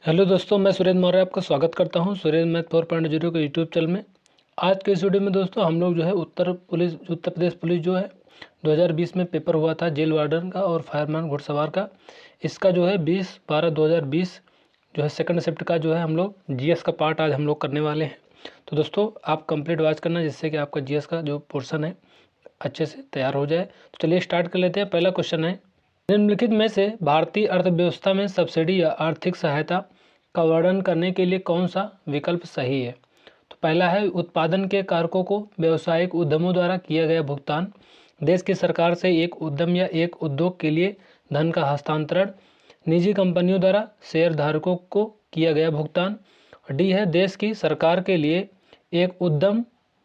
Hello दोस्तों, मैं सुरेंद्र मौर्य आपका स्वागत करता हूं सुरेंद्र मैथ 4.0 के यूट्यूब चैनल में। आज के इस वीडियो में दोस्तों हम लोग जो है उत्तर प्रदेश पुलिस जो है 2020 में पेपर हुआ था जेल वार्डन का और फायरमैन घुड़सवार का। इसका जो है 20/12/2020 जो है सेकंड शिफ्ट का जो है हम लोग जीएस का पार्ट आज हम लोग करने वाले हैं। तो दोस्तों आप कंप्लीट वॉच करना जिससे कि आपका जीएस का जो पोर्सन है अच्छे से तैयार हो जाए। तो चलिए स्टार्ट कर लेते हैं। पहला क्वेश्चन है, निम्नलिखित में से भारतीय अर्थव्यवस्था में सब्सिडी या आर्थिक सहायता का वर्णन करने के लिए कौन सा विकल्प सही है। तो पहला है उत्पादन के कारकों को व्यावसायिक उद्यमों द्वारा किया गया भुगतान, देश की सरकार से एक उद्यम या एक उद्योग के लिए धन का हस्तांतरण, निजी कंपनियों द्वारा शेयर धारकों को किया गया भुगतान। डी है देश की सरकार के लिए एक उद्यम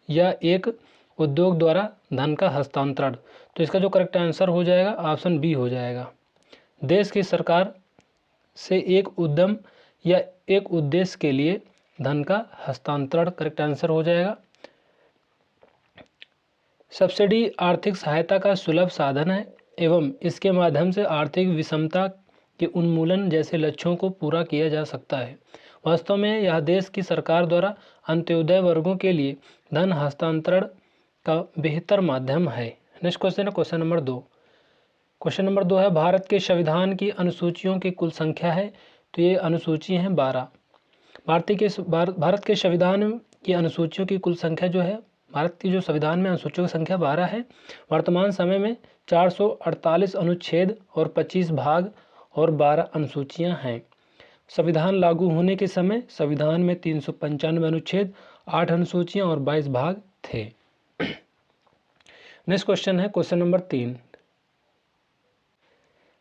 या एक उद्योग द्वारा धन का हस्तांतरण। तो इसका जो करेक्ट आंसर हो जाएगा ऑप्शन बी हो जाएगा। देश की सरकार से एक उद्यम या एक उद्देश्य के लिए धन का हस्तांतरण करेक्ट आंसर हो जाएगा। सब्सिडी आर्थिक सहायता का सुलभ साधन है एवं इसके माध्यम से आर्थिक विषमता के उन्मूलन जैसे लक्ष्यों को पूरा किया जा सकता है। वास्तव में यह देश की सरकार द्वारा अंत्योदय वर्गों के लिए धन हस्तांतरण का बेहतर माध्यम है। नेक्स्ट क्वेश्चन है क्वेश्चन नंबर 2। क्वेश्चन नंबर 2 है, भारत के संविधान की अनुसूचियों की कुल संख्या है। तो ये अनुसूची हैं 12। भारत के संविधान की अनुसूचियों की कुल संख्या जो है, भारत की जो संविधान में अनुसूचियों की संख्या 12 है। वर्तमान समय में 448 अनुच्छेद और 25 भाग और 12 अनुसूचियां हैं। संविधान लागू होने के समय संविधान में 395 अनुच्छेद, 8 अनुसूचियां और 22 भाग थे। नेक्स्ट क्वेश्चन है क्वेश्चन नंबर 3।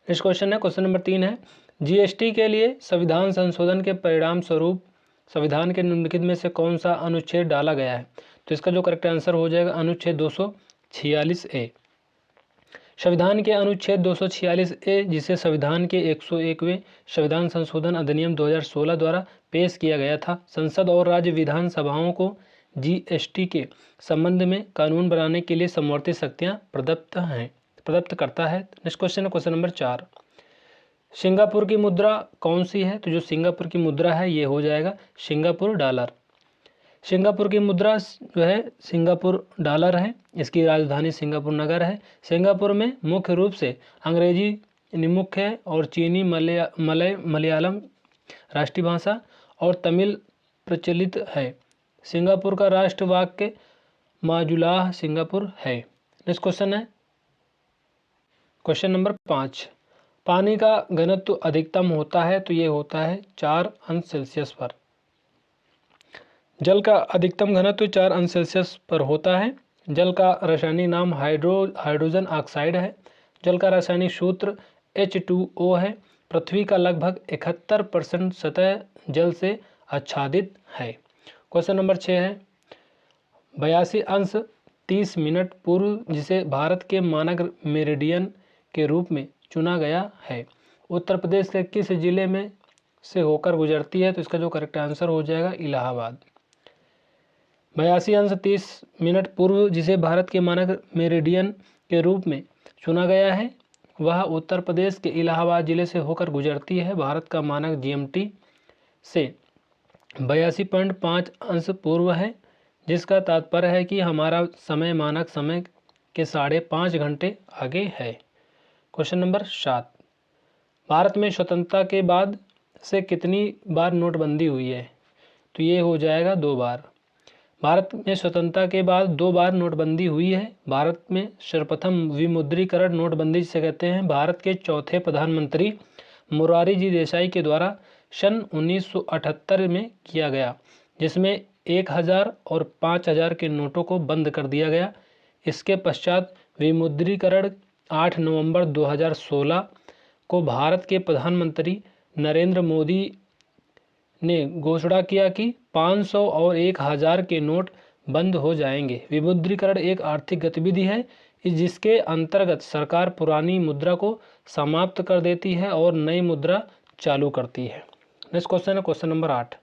नेक्स्ट क्वेश्चन है क्वेश्चन नंबर 3 है, जीएसटी के लिए संविधान संशोधन के परिणाम स्वरूप संविधान के निम्नलिखित में से कौन सा अनुच्छेद डाला गया है। तो इसका जो करेक्ट आंसर हो जाएगा अनुच्छेद 246A। संविधान के अनुच्छेद 246A जिसे संविधान के 101वें संविधान संशोधन अधिनियम 2016 द्वारा पेश किया गया था, संसद और राज्य विधानसभाओं को जीएसटी के संबंध में कानून बनाने के लिए समवर्ती शक्तियाँ प्रदत्त करता है। नेक्स्ट क्वेश्चन है क्वेश्चन नंबर 4। सिंगापुर की मुद्रा कौन सी है। तो जो सिंगापुर की मुद्रा है ये हो जाएगा सिंगापुर डॉलर। सिंगापुर की मुद्रा जो है सिंगापुर डॉलर है। इसकी राजधानी सिंगापुर नगर है। सिंगापुर में मुख्य रूप से अंग्रेजी मुख्य है और चीनी मलयालम राष्ट्रीय भाषा और तमिल प्रचलित है। सिंगापुर का राष्ट्र वाक्य माजुलाह सिंगापुर है। नेक्स्ट क्वेश्चन है क्वेश्चन नंबर 5। पानी का घनत्व अधिकतम होता है। तो ये होता है 4 अंश सेल्सियस पर। जल का अधिकतम घनत्व 4 अंश सेल्सियस पर होता है। जल का रासायनिक नाम हाइड्रोजन ऑक्साइड है। जल का रासायनिक सूत्र H2O है। पृथ्वी का लगभग 71% सतह जल से आच्छादित है। क्वेश्चन नंबर 6 है, 82 अंश 30 मिनट पूर्व जिसे भारत के मानक मेरिडियन के रूप में चुना गया है, उत्तर प्रदेश के किस जिले में से होकर गुजरती है। तो इसका जो करेक्ट आंसर हो जाएगा इलाहाबाद। 82 अंश 30 मिनट पूर्व जिसे भारत के मानक मेरिडियन के रूप में चुना गया है, वह उत्तर प्रदेश के इलाहाबाद जिले से होकर गुजरती है। भारत का मानक GMT से 82.5 अंश पूर्व है, जिसका तात्पर्य है कि हमारा समय मानक समय के 5.5 घंटे आगे है। Question number 7। भारत में स्वतंत्रता के बाद से कितनी बार नोटबंदी हुई है। तो ये हो जाएगा 2 बार। भारत में स्वतंत्रता के बाद 2 बार नोटबंदी हुई है। भारत में सर्वप्रथम विमुद्रीकरण नोटबंदी जिसे कहते हैं भारत के चौथे प्रधानमंत्री मोरारजी जी देसाई के द्वारा सन 1978 में किया गया, जिसमें 1000 और 5000 के नोटों को बंद कर दिया गया। इसके पश्चात विमुद्रीकरण 8 नवंबर 2016 को भारत के प्रधानमंत्री नरेंद्र मोदी ने घोषणा किया कि 500 और 1000 के नोट बंद हो जाएंगे। विमुद्रीकरण एक आर्थिक गतिविधि है जिसके अंतर्गत सरकार पुरानी मुद्रा को समाप्त कर देती है और नई मुद्रा चालू करती है। नेक्स्ट क्वेश्चन है क्वेश्चन नंबर 8।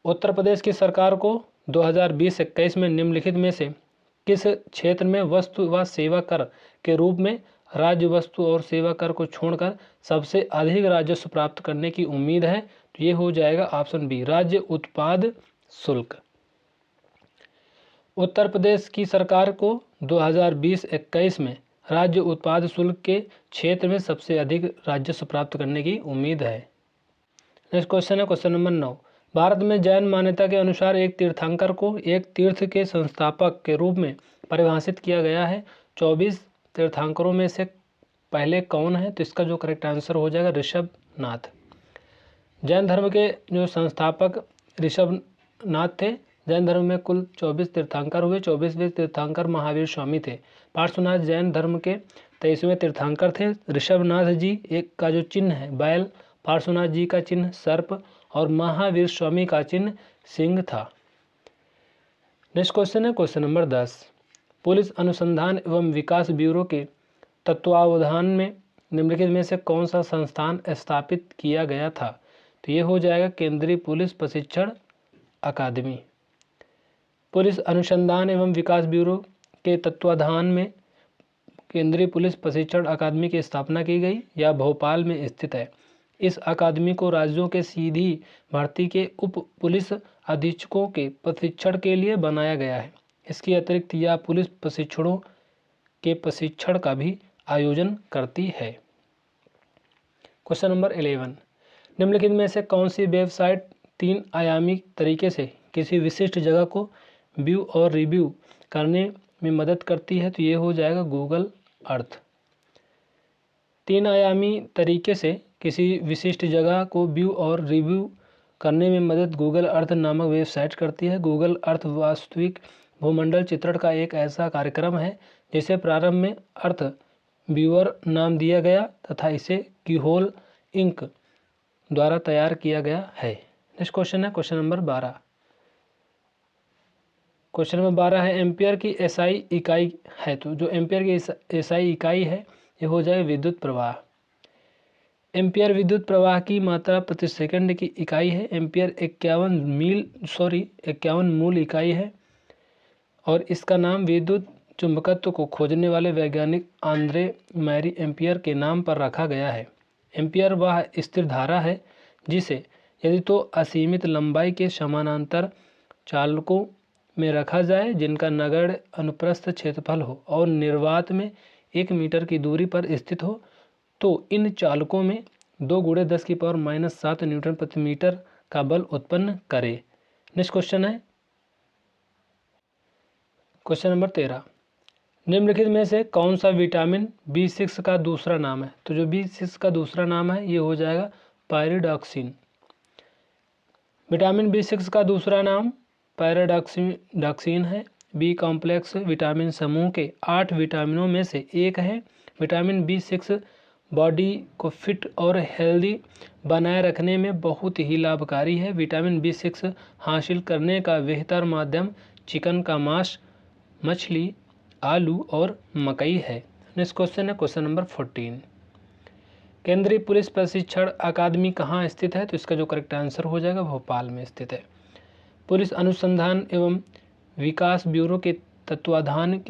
उत्तर प्रदेश की सरकार को 2020-21 में निम्नलिखित में से किस क्षेत्र में वस्तु व सेवा कर के रूप में राज्य वस्तु और सेवा कर को छोड़कर सबसे अधिक राजस्व प्राप्त करने की उम्मीद है? तो ये हो जाएगा ऑप्शन बी, राज्य उत्पाद शुल्क। उत्तर प्रदेश की सरकार को 2020-21 में राज्य उत्पाद शुल्क के क्षेत्र में सबसे अधिक राजस्व प्राप्त करने की उम्मीद है। नेक्स्ट क्वेश्चन है क्वेश्चन नंबर 9। भारत में जैन मान्यता के अनुसार एक तीर्थंकर को एक तीर्थ के संस्थापक के रूप में परिभाषित किया गया है। 24 तीर्थंकरों में से पहले कौन है? तो इसका जो करेक्ट आंसर हो जाएगा ऋषभनाथ। जैन धर्म के जो संस्थापक ऋषभनाथ थे। जैन धर्म में कुल 24 तीर्थंकर हुए। 24वें तीर्थंकर महावीर स्वामी थे। पार्श्वनाथ जैन धर्म के 23वें तीर्थंकर थे। ऋषभनाथ जी एक का जो चिन्ह है बैल, पार्श्वनाथ जी का चिन्ह सर्प और महावीर स्वामी का चिन्ह सिंह था। नेक्स्ट क्वेश्चन है क्वेश्चन नंबर 10। पुलिस अनुसंधान एवं विकास ब्यूरो के तत्वावधान में निम्नलिखित में से कौन सा संस्थान स्थापित किया गया था? तो ये हो जाएगा केंद्रीय पुलिस प्रशिक्षण अकादमी। पुलिस अनुसंधान एवं विकास ब्यूरो के तत्वाधान में केंद्रीय पुलिस प्रशिक्षण अकादमी की स्थापना की गई। यह भोपाल में स्थित है। इस अकादमी को राज्यों के सीधी भर्ती के उप पुलिस अधीक्षकों के प्रशिक्षण के लिए बनाया गया है। इसके अतिरिक्त यह पुलिस प्रशिक्षणों के प्रशिक्षण का भी आयोजन करती है। Question number 11। निम्नलिखित में से कौन सी वेबसाइट 3 आयामी तरीके से किसी विशिष्ट जगह को व्यू और रिव्यू करने में मदद करती है? तो ये हो जाएगा गूगल अर्थ। 3 आयामी तरीके से किसी विशिष्ट जगह को व्यू और रिव्यू करने में मदद गूगल अर्थ नामक वेबसाइट करती है। गूगल अर्थ वास्तविक भूमंडल चित्रण का एक ऐसा कार्यक्रम है जिसे प्रारंभ में अर्थ व्यूअर नाम दिया गया तथा इसे कीहोल इंक द्वारा तैयार किया गया है। नेक्स्ट क्वेश्चन है क्वेश्चन नंबर 12। क्वेश्चन नंबर 12 है एम्पियर की एसआई इकाई है। तो जो एम्पियर की एसआई इकाई है ये हो जाएगा विद्युत प्रवाह। एम्पियर विद्युत प्रवाह की मात्रा प्रति सेकंड की इकाई है। एम्पियर 51 मूल इकाई है और इसका नाम विद्युत चुंबकत्व को खोजने वाले वैज्ञानिक आंद्रे मैरी एम्पियर के नाम पर रखा गया है। एम्पियर वह स्थिर धारा है जिसे यदि तो असीमित लंबाई के समानांतर चालकों में रखा जाए जिनका नगण्य अनुप्रस्थ क्षेत्रफल हो और निर्वात में 1 मीटर की दूरी पर स्थित हो तो इन चालकों में 2 × 10⁻⁷ न्यूटन प्रति मीटर का बल उत्पन्न करे। नेक्स्ट क्वेश्चन है क्वेश्चन नंबर 13। निम्नलिखित में से कौन सा विटामिन B6 का दूसरा नाम है? तो जो B6 का दूसरा नाम है ये हो जाएगा पायरिडॉक्सिन। विटामिन B6 का दूसरा नाम पायरिडॉक्सिन है। बी कॉम्प्लेक्स विटामिन समूह के 8 विटामिनों में से एक है। विटामिन B6 बॉडी को फिट और हेल्दी बनाए रखने में बहुत ही लाभकारी है। विटामिन B6 हासिल करने का बेहतर माध्यम चिकन का मांस, मछली, आलू और मकई है। नेक्स्ट क्वेश्चन है क्वेश्चन नंबर 14। केंद्रीय पुलिस प्रशिक्षण अकादमी कहाँ स्थित है? तो इसका जो करेक्ट आंसर हो जाएगा भोपाल में स्थित है। पुलिस अनुसंधान एवं विकास ब्यूरो के तत्वाधान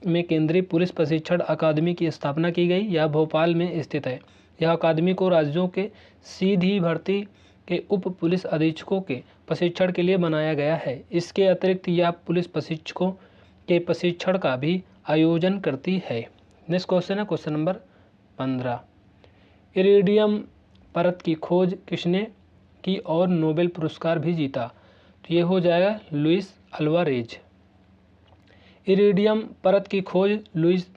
में केंद्रीय पुलिस प्रशिक्षण अकादमी की स्थापना की गई। यह भोपाल में स्थित है। यह अकादमी को राज्यों के सीधी भर्ती के उप पुलिस अधीक्षकों के प्रशिक्षण के लिए बनाया गया है। इसके अतिरिक्त यह पुलिस प्रशिक्षकों के प्रशिक्षण का भी आयोजन करती है। नेक्स्ट क्वेश्चन है क्वेश्चन नंबर 15। इरिडियम परत की खोज किसने की और नोबेल पुरस्कार भी जीता? तो ये हो जाएगा लुइस अल्वारेज। इरिडियम परत की खोज लुइस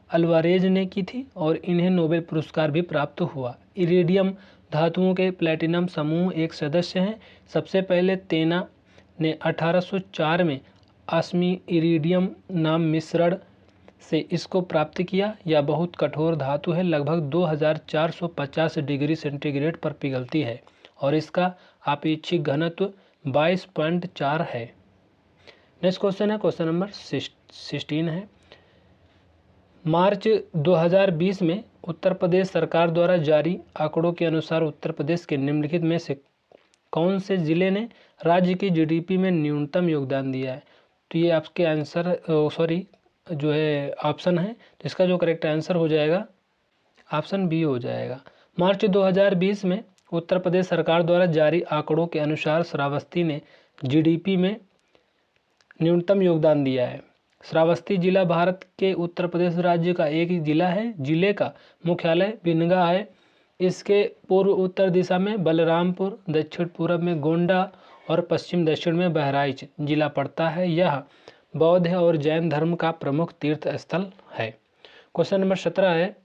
अल्वारेज ने की थी और इन्हें नोबेल पुरस्कार भी प्राप्त हुआ। इरिडियम धातुओं के प्लैटिनम समूह एक सदस्य हैं। सबसे पहले तेना ने 1804 में आसमी इरिडियम नाम मिश्रण से इसको प्राप्त किया। यह बहुत कठोर धातु है, लगभग 2450 डिग्री सेंटीग्रेड पर पिघलती है और इसका आपेक्षिक घनत्व 22.4 है। नेक्स्ट क्वेश्चन है क्वेश्चन नंबर 16 है। मार्च 2020 में उत्तर प्रदेश सरकार द्वारा जारी आंकड़ों के अनुसार उत्तर प्रदेश के निम्नलिखित में से कौन से जिले ने राज्य की जीडीपी में न्यूनतम योगदान दिया है? तो ये आपके आंसर जो है ऑप्शन है, तो इसका जो करेक्ट आंसर हो जाएगा ऑप्शन बी हो जाएगा। मार्च 2020 में उत्तर प्रदेश सरकार द्वारा जारी आंकड़ों के अनुसार श्रावस्ती ने जीडीपी में न्यूनतम योगदान दिया है। श्रावस्ती जिला भारत के उत्तर प्रदेश राज्य का एक ही जिला है। जिले का मुख्यालय बिनगा है। इसके पूर्व उत्तर दिशा में बलरामपुर, दक्षिण पूर्व में गोंडा और पश्चिम दक्षिण में बहराइच जिला पड़ता है। यह बौद्ध और जैन धर्म का प्रमुख तीर्थ स्थल है। क्वेश्चन नंबर 17 है,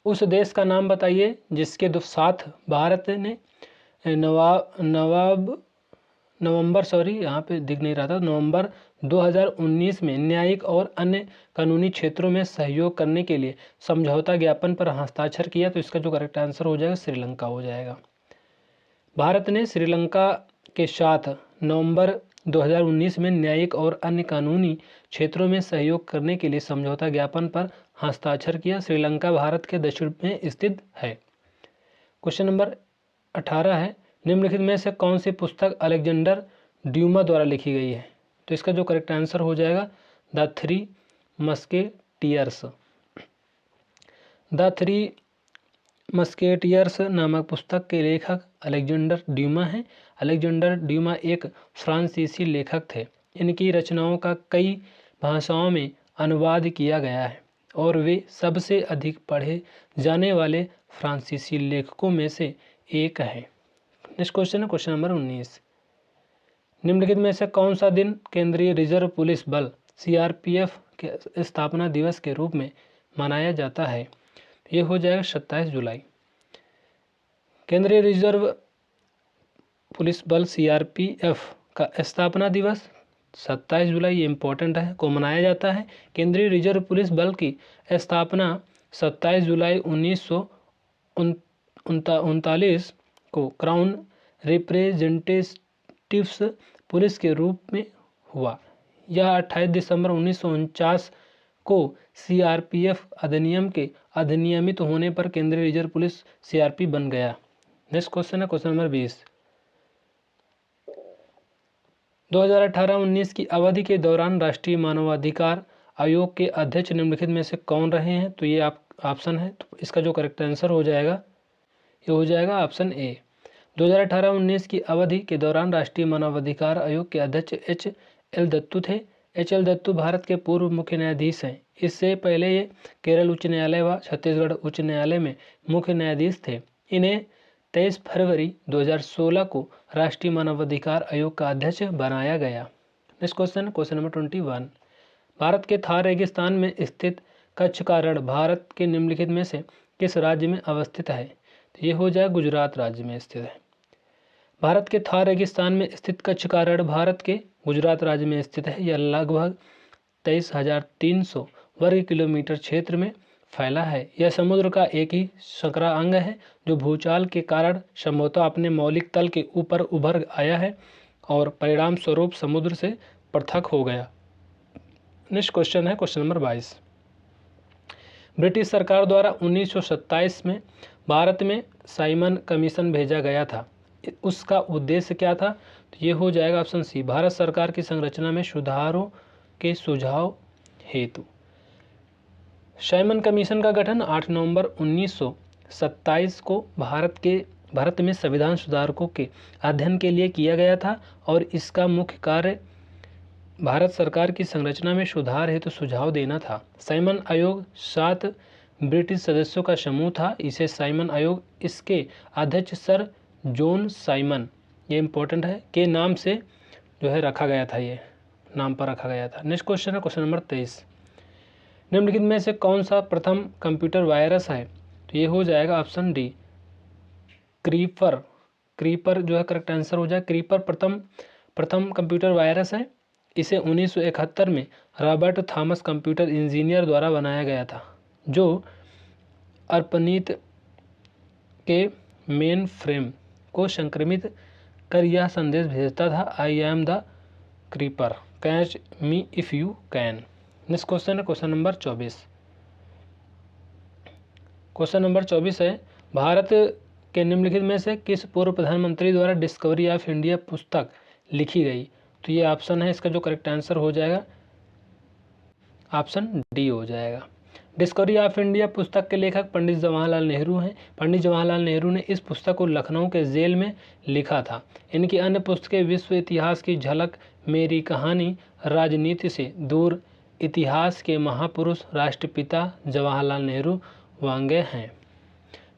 उस देश का नाम बताइए जिसके साथ भारत ने नवंबर 2019 में न्यायिक और अन्य कानूनी क्षेत्रों में सहयोग करने के लिए समझौता ज्ञापन पर हस्ताक्षर किया। तो इसका जो करेक्ट आंसर हो जाएगा श्रीलंका हो जाएगा। भारत ने श्रीलंका के साथ नवंबर 2019 में न्यायिक और अन्य कानूनी क्षेत्रों में सहयोग करने के लिए समझौता ज्ञापन पर हस्ताक्षर किया। श्रीलंका भारत के दक्षिण में स्थित है। क्वेश्चन नंबर 18 है, निम्नलिखित में से कौन सी पुस्तक अलेक्जेंडर ड्यूमा द्वारा लिखी गई है? तो इसका जो करेक्ट आंसर हो जाएगा the three musketeers. The three musketeers नामक पुस्तक के लेखक अलेक्जेंडर ड्यूमा हैं। अलेक्जेंडर ड्यूमा एक फ्रांसीसी लेखक थे। इनकी रचनाओं का कई भाषाओं में अनुवाद किया गया है और वे सबसे अधिक पढ़े जाने वाले फ्रांसीसी लेखकों में से एक है। नेक्स्ट क्वेश्चन है क्वेश्चन नंबर 19, निम्नलिखित में से कौन सा दिन केंद्रीय रिजर्व पुलिस बल सीआरपीएफ के स्थापना दिवस के रूप में मनाया जाता है? ये हो जाएगा 27 जुलाई। केंद्रीय रिजर्व पुलिस बल सीआरपीएफ का स्थापना दिवस 27 जुलाई, ये इम्पोर्टेंट है, को मनाया जाता है। केंद्रीय रिजर्व पुलिस बल की स्थापना 27 जुलाई 1939 को क्राउन रिप्रेजेंटेटिव्स पुलिस के रूप में हुआ। यह 28 दिसंबर 1949 को सीआरपीएफ अधिनियम के अधिनियमित होने पर केंद्रीय रिजर्व पुलिस सीआरपी बन गया। नेक्स्ट क्वेश्चन है क्वेश्चन नंबर 20, 2018-19 की अवधि के दौरान राष्ट्रीय मानवाधिकार आयोग के अध्यक्ष निम्नलिखित में से कौन रहे हैं? तो ये ऑप्शन है, तो इसका जो करेक्ट आंसर हो जाएगा ये हो जाएगा ऑप्शन ए। 2018-19 की अवधि के दौरान राष्ट्रीय मानवाधिकार आयोग के अध्यक्ष एच.एल. दत्तू थे। एच.एल. दत्तू भारत के पूर्व मुख्य न्यायाधीश हैं। इससे पहले ये केरल उच्च न्यायालय व छत्तीसगढ़ उच्च न्यायालय में मुख्य न्यायाधीश थे। इन्हें 23 फरवरी 2016 को राष्ट्रीय मानवाधिकार आयोग का अध्यक्ष बनाया गया। Next question question number 21, Bharat के थार रेगिस्तान में स्थित कच्छ का रण भारत के निम्नलिखित में से किस राज्य में अवस्थित है? तो ये हो जाए गुजरात राज्य में स्थित है। भारत के थार रेगिस्तान में स्थित कच्छ का रण भारत के गुजरात राज्य में स्थित है। यह लगभग 23,300 वर्ग किलोमीटर क्षेत्र में फैला है। यह समुद्र का एक ही संकरा अंग है जो भूचाल के कारण संभवतः अपने मौलिक तल के ऊपर उभर आया है और परिणाम स्वरूप समुद्र से पृथक हो गया। नेक्स्ट क्वेश्चन है क्वेश्चन नंबर 22, ब्रिटिश सरकार द्वारा 1927 में भारत में साइमन कमीशन भेजा गया था। उसका उद्देश्य क्या था? तो ये हो जाएगा ऑप्शन सी, भारत सरकार की संरचना में सुधारों के सुझाव हेतु। साइमन कमीशन का गठन 8 नवंबर 1927 को भारत में संविधान सुधारकों के अध्ययन के लिए किया गया था और इसका मुख्य कार्य भारत सरकार की संरचना में सुधार हेतु सुझाव देना था। साइमन आयोग 7 ब्रिटिश सदस्यों का समूह था। इसे साइमन आयोग इसके अध्यक्ष सर जॉन साइमन, ये इंपॉर्टेंट है, के नाम से जो है रखा गया था, ये नाम पर रखा गया था। नेक्स्ट क्वेश्चन है क्वेश्चन नंबर 23, निम्नलिखित में से कौन सा प्रथम कंप्यूटर वायरस है? तो ये हो जाएगा ऑप्शन डी, क्रीपर। क्रीपर जो है करेक्ट आंसर हो जाए। क्रीपर प्रथम कंप्यूटर वायरस है। इसे 1971 में रॉबर्ट थॉमस कंप्यूटर इंजीनियर द्वारा बनाया गया था, जो अर्पनीत के मेन फ्रेम को संक्रमित कर यह संदेश भेजता था, I am the creeper, catch me if you can. Next question है क्वेश्चन नंबर 24। क्वेश्चन नंबर 24 है, भारत के निम्नलिखित में से किस पूर्व प्रधानमंत्री द्वारा डिस्कवरी ऑफ इंडिया पुस्तक लिखी गई? तो ये ऑप्शन है, इसका जो करेक्ट आंसर हो जाएगा ऑप्शन डी हो जाएगा। डिस्कवरी ऑफ इंडिया पुस्तक के लेखक पंडित जवाहरलाल नेहरू हैं। पंडित जवाहरलाल नेहरू ने इस पुस्तक को लखनऊ के जेल में लिखा था। इनकी अन्य पुस्तकें विश्व इतिहास की झलक, मेरी कहानी, राजनीति से दूर, इतिहास के महापुरुष, राष्ट्रपिता जवाहरलाल नेहरू वांगे हैं।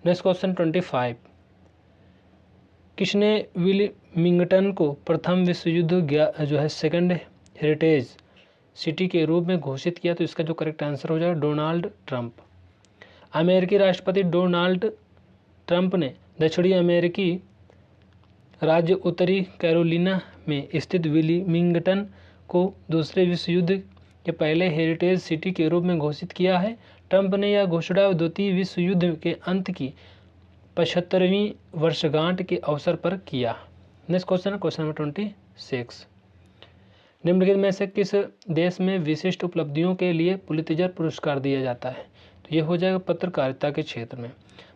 नेक्स्ट क्वेश्चन 25, किसने विलिमिंगटन को प्रथम विश्व युद्ध सेकंड हेरिटेज सिटी के रूप में घोषित किया? तो इसका जो करेक्ट आंसर हो जाएगा डोनाल्ड ट्रंप। अमेरिकी राष्ट्रपति डोनाल्ड ट्रंप ने दक्षिणी अमेरिकी राज्य उत्तरी कैरोलिना में स्थित विलिमिंगटन को दूसरे विश्व युद्ध के पहले हेरिटेज सिटी के रूप में घोषित किया है। ट्रंप ने यह घोषणा द्वितीय विश्व युद्ध के अंत की 75वीं वर्षगांठ के अवसर पर किया। नेक्स्ट क्वेश्चन है क्वेश्चन नंबर 26, निम्नलिखित में से किस देश में विशिष्ट उपलब्धियों के लिए पुलित्जर पुरस्कार दिया जाता है? तो ये हो जाएगा पत्रकारिता के क्षेत्र में।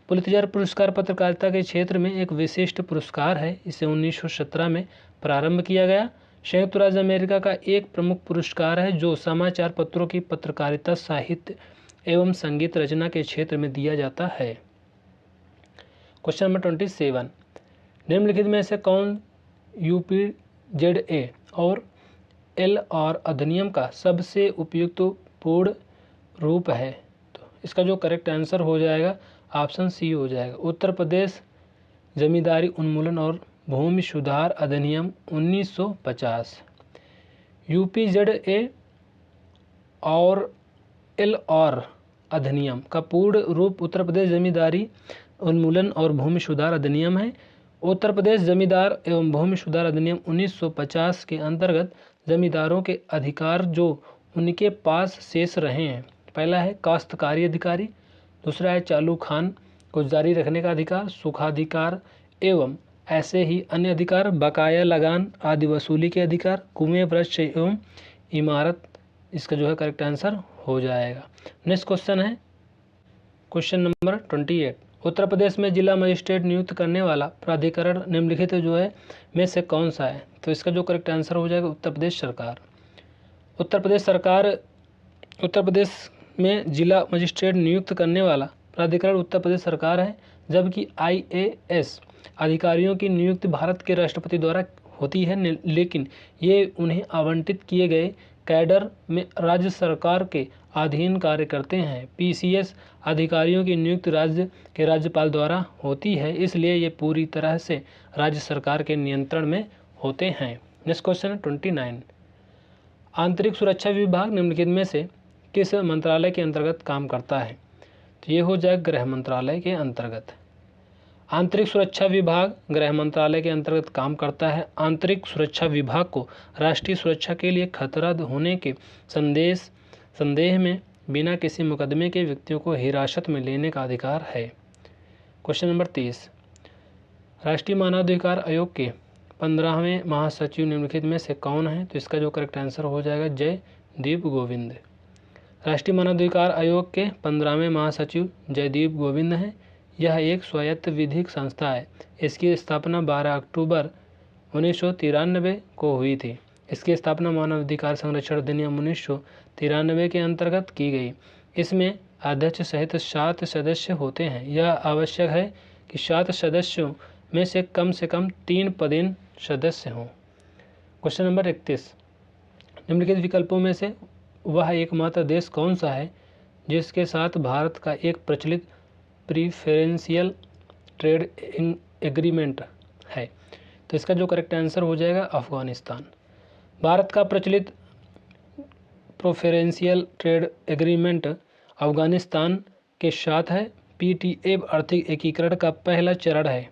पुलित्जर पुरस्कार पत्रकारिता के क्षेत्र में एक विशिष्ट पुरस्कार है। इसे 1917 में प्रारंभ किया गया। संयुक्त राज्य अमेरिका का एक प्रमुख पुरस्कार है जो समाचार पत्रों की पत्रकारिता, साहित्य एवं संगीत रचना के क्षेत्र में दिया जाता है। क्वेश्चन नंबर 27, निम्नलिखित में से कौन UPZA और LR अधिनियम का सबसे उपयुक्त पूर्ण रूप है? तो इसका जो करेक्ट आंसर हो जाएगा ऑप्शन सी हो जाएगा। उत्तर प्रदेश जमींदारी उन्मूलन और भूमि सुधार अधिनियम 1950। UPZA और LR अधिनियम का पूर्ण रूप उत्तर प्रदेश जमींदारी उन्मूलन और भूमि सुधार अधिनियम है। उत्तर प्रदेश जमींदार एवं भूमि सुधार अधिनियम 1950 के अंतर्गत जमींदारों के अधिकार जो उनके पास शेष रहे हैं, पहला है काश्तकारी अधिकारी, दूसरा है चालू खान को जारी रखने का अधिकार, सुखाधिकार एवं ऐसे ही अन्य अधिकार, बकाया लगान आदि वसूली के अधिकार, कुएं, वृक्ष एवं इमारत, इसका जो है करेक्ट आंसर हो जाएगा। नेक्स्ट क्वेश्चन है क्वेश्चन नंबर 28, उत्तर प्रदेश में जिला मजिस्ट्रेट नियुक्त करने वाला प्राधिकरण निम्नलिखित जो है में से कौन सा है? तो इसका जो करेक्ट आंसर हो जाएगा उत्तर प्रदेश सरकार। उत्तर प्रदेश में जिला मजिस्ट्रेट नियुक्त करने वाला प्राधिकरण उत्तर प्रदेश सरकार है, जबकि IAS अधिकारियों की नियुक्ति भारत के राष्ट्रपति द्वारा होती है, लेकिन ये उन्हें आवंटित किए गए कैडर में राज्य सरकार के अधीन कार्य करते हैं। PCS अधिकारियों की नियुक्ति राज्य के राज्यपाल द्वारा होती है, इसलिए ये पूरी तरह से राज्य सरकार के नियंत्रण में होते हैं। नेक्स्ट क्वेश्चन है 29, आंतरिक सुरक्षा विभाग निम्नलिखित में से किस मंत्रालय के अंतर्गत काम करता है? तो ये हो जाएगा गृह मंत्रालय के अंतर्गत। आंतरिक सुरक्षा विभाग गृह मंत्रालय के अंतर्गत काम करता है। आंतरिक सुरक्षा विभाग को राष्ट्रीय सुरक्षा के लिए खतरा होने के संदेह में बिना किसी मुकदमे के व्यक्तियों को हिरासत में लेने का अधिकार है। क्वेश्चन नंबर 30, राष्ट्रीय मानवाधिकार आयोग के 15वें महासचिव निम्नलिखित में से कौन है? तो इसका जो करेक्ट आंसर हो जाएगा जयदीप गोविंद। राष्ट्रीय मानवाधिकार आयोग के 15वें महासचिव जयदीप गोविंद हैं। यह एक स्वायत्त विधिक संस्था है। इसकी स्थापना 12 अक्टूबर 1993 को हुई थी। इसकी स्थापना मानवाधिकार संरक्षण अधिनियम 1993 के अंतर्गत की गई। इसमें अध्यक्ष सहित 7 सदस्य होते हैं। यह आवश्यक है कि 7 सदस्यों में से कम 3 पदेन सदस्य हों। क्वेश्चन नंबर 31, निम्नलिखित विकल्पों में से वह एकमात्र देश कौन सा है जिसके साथ भारत का एक प्रचलित प्रीफरेंशियल ट्रेड एग्रीमेंट है? तो इसका जो करेक्ट आंसर हो जाएगा अफगानिस्तान। भारत का प्रचलित प्रेफरेंशियल ट्रेड एग्रीमेंट अफगानिस्तान के साथ है। PTA आर्थिक एकीकरण का पहला चरण है।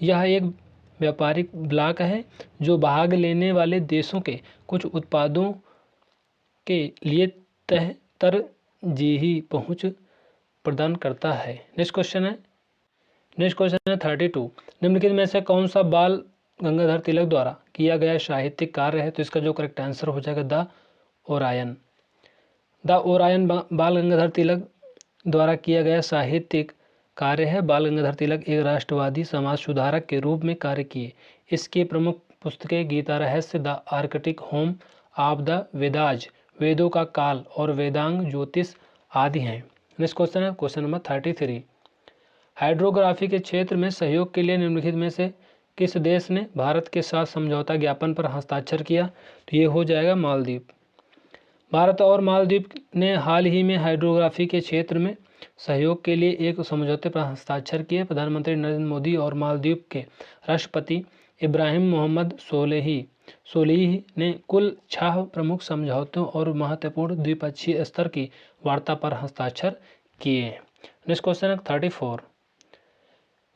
यह एक व्यापारिक ब्लॉक है जो भाग लेने वाले देशों के कुछ उत्पादों के लिए तरजीही पहुंच प्रदान करता है। नेक्स्ट क्वेश्चन है 32, निम्नलिखित में से कौन सा बाल गंगाधर तिलक द्वारा किया गया साहित्यिक कार्य है? तो इसका जो करेक्ट आंसर हो जाएगा द ओरायन। द ओरायन बाल गंगाधर तिलक द्वारा किया गया साहित्यिक कार्य है। बाल गंगाधर तिलक एक राष्ट्रवादी समाज सुधारक के रूप में कार्य किए। इसके प्रमुख पुस्तकें गीता रहस्य, the Arctic home of the Vedas, वेदों का काल और वेदांग ज्योतिष आदि हैं। नेक्स्ट क्वेश्चन है क्वेश्चन नंबर 33। हाइड्रोग्राफी के क्षेत्र में सहयोग के लिए निम्नलिखित में से किस देश ने भारत के साथ समझौता ज्ञापन पर हस्ताक्षर किया? तो ये हो जाएगा मालदीव। भारत और मालदीव ने हाल ही में हाइड्रोग्राफी के क्षेत्र में सहयोग के लिए एक समझौते पर हस्ताक्षर किए। प्रधानमंत्री नरेंद्र मोदी और मालदीव के राष्ट्रपति इब्राहिम मोहम्मद सोलिह ने कुल 6 प्रमुख समझौतों और महत्वपूर्ण द्विपक्षीय स्तर की वार्ता पर हस्ताक्षर किए। नेक्स्ट क्वेश्चन है 34।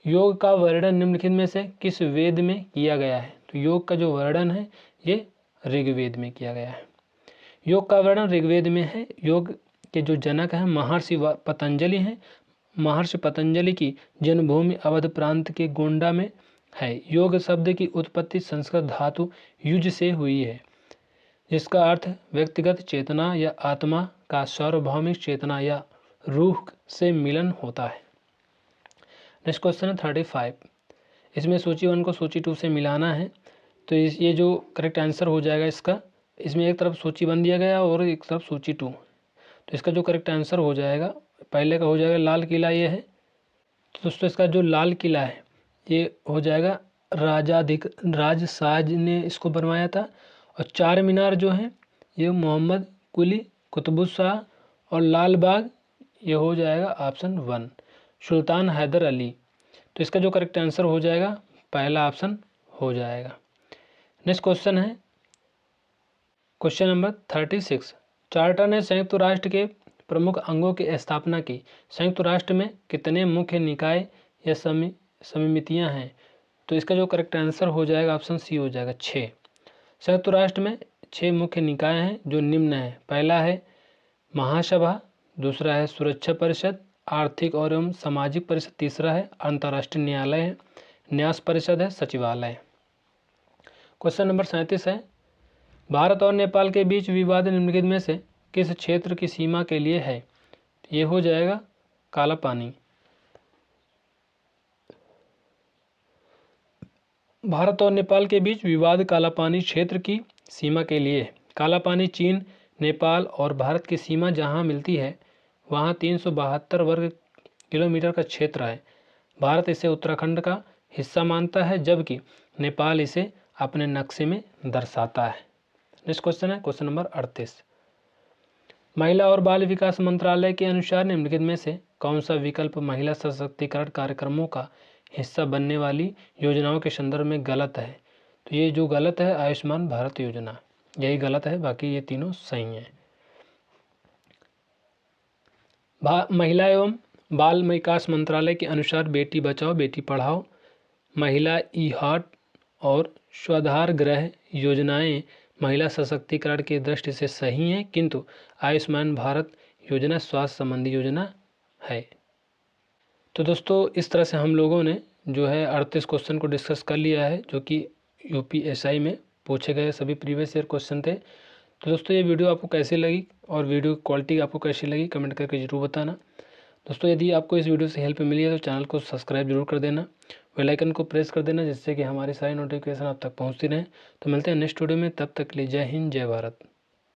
योग का वर्णन निम्नलिखित में से किस वेद में किया गया है? तो योग का जो वर्णन है ये ऋग्वेद में किया गया है। योग का वर्णन ऋग्वेद में है। योग के जो जनक हैं महर्षि पतंजलि हैं। महर्षि पतंजलि की जन्मभूमि अवध प्रांत के गोंडा में है। योग शब्द की उत्पत्ति संस्कृत धातु युज से हुई है, जिसका अर्थ व्यक्तिगत चेतना या आत्मा का सार्वभौमिक चेतना या रूह से मिलन होता है। नेक्स्ट क्वेश्चन है 35। इसमें सूची 1 को सूची 2 से मिलाना है। तो ये जो करेक्ट आंसर हो जाएगा इसका, इसमें एक तरफ सूची 1 दिया गया और एक तरफ सूची 2। तो इसका जो करेक्ट आंसर हो जाएगा, पहले का हो जाएगा लाल किला ये है। तो दोस्तों इसका जो लाल किला है ये हो जाएगा राजसाज ने इसको बनवाया था। और 4 मीनार जो हैं ये मोहम्मद कुली, कुतुबुशाह और लाल बाग, ये हो जाएगा ऑप्शन 1 सुल्तान हैदर अली। तो इसका जो करेक्ट आंसर हो जाएगा पहला ऑप्शन हो जाएगा। नेक्स्ट क्वेश्चन है क्वेश्चन नंबर 36। चार्टर ने संयुक्त राष्ट्र के प्रमुख अंगों की स्थापना की। संयुक्त राष्ट्र में कितने मुख्य निकाय या समितियां हैं? तो इसका जो करेक्ट आंसर हो जाएगा ऑप्शन सी हो जाएगा 6। संयुक्त राष्ट्र में 6 मुख्य निकाय हैं जो निम्न हैं। पहला है महासभा, दूसरा है सुरक्षा परिषद, आर्थिक और एवं सामाजिक परिषद, तीसरा है अंतर्राष्ट्रीय न्यायालय है, न्यास परिषद है, सचिवालय। क्वेश्चन नंबर 37 है भारत और नेपाल के बीच विवाद निम्नलिखित में से किस क्षेत्र की सीमा के लिए है? ये हो जाएगा काला पानी। भारत और नेपाल के बीच विवाद काला पानी क्षेत्र की सीमा के लिए है। काला पानी चीन, नेपाल और भारत की सीमा जहां मिलती है वहां 372 वर्ग किलोमीटर का क्षेत्र है। भारत इसे उत्तराखंड का हिस्सा मानता है जबकि नेपाल इसे अपने नक्शे में दर्शाता है। नेक्स्ट क्वेश्चन है क्वेश्चन नंबर 38। महिला और बाल विकास मंत्रालय के अनुसार निम्नलिखित में से कौन सा विकल्प महिला सशक्तिकरण कार्यक्रमों का हिस्सा बनने वाली योजनाओं के संदर्भ में गलत है? तो ये जो गलत है आयुष्मान भारत योजना, यही गलत है, बाकी ये तीनों सही हैं। महिला एवं बाल विकास मंत्रालय के अनुसार बेटी बचाओ बेटी पढ़ाओ, महिला ई-हाट और स्वाधार गृह योजनाएं महिला सशक्तिकरण की दृष्टि से सही हैं, किंतु आयुष्मान भारत योजना स्वास्थ्य संबंधी योजना है। तो दोस्तों इस तरह से हम लोगों ने जो है 38 क्वेश्चन को डिस्कस कर लिया है जो कि यूपीएसआई में पूछे गए सभी प्रीवियस ईयर क्वेश्चन थे। तो दोस्तों ये वीडियो आपको कैसी लगी और वीडियो की क्वालिटी आपको कैसी लगी कमेंट करके ज़रूर बताना। दोस्तों यदि आपको इस वीडियो से हेल्प मिली है तो चैनल को सब्सक्राइब जरूर कर देना, बेल आइकन को प्रेस कर देना जिससे कि हमारी सारी नोटिफिकेशन आप तक पहुंचती रहे। तो मिलते हैं नेक्स्ट वीडियो में, तब तक के लिए जय हिंद जय भारत।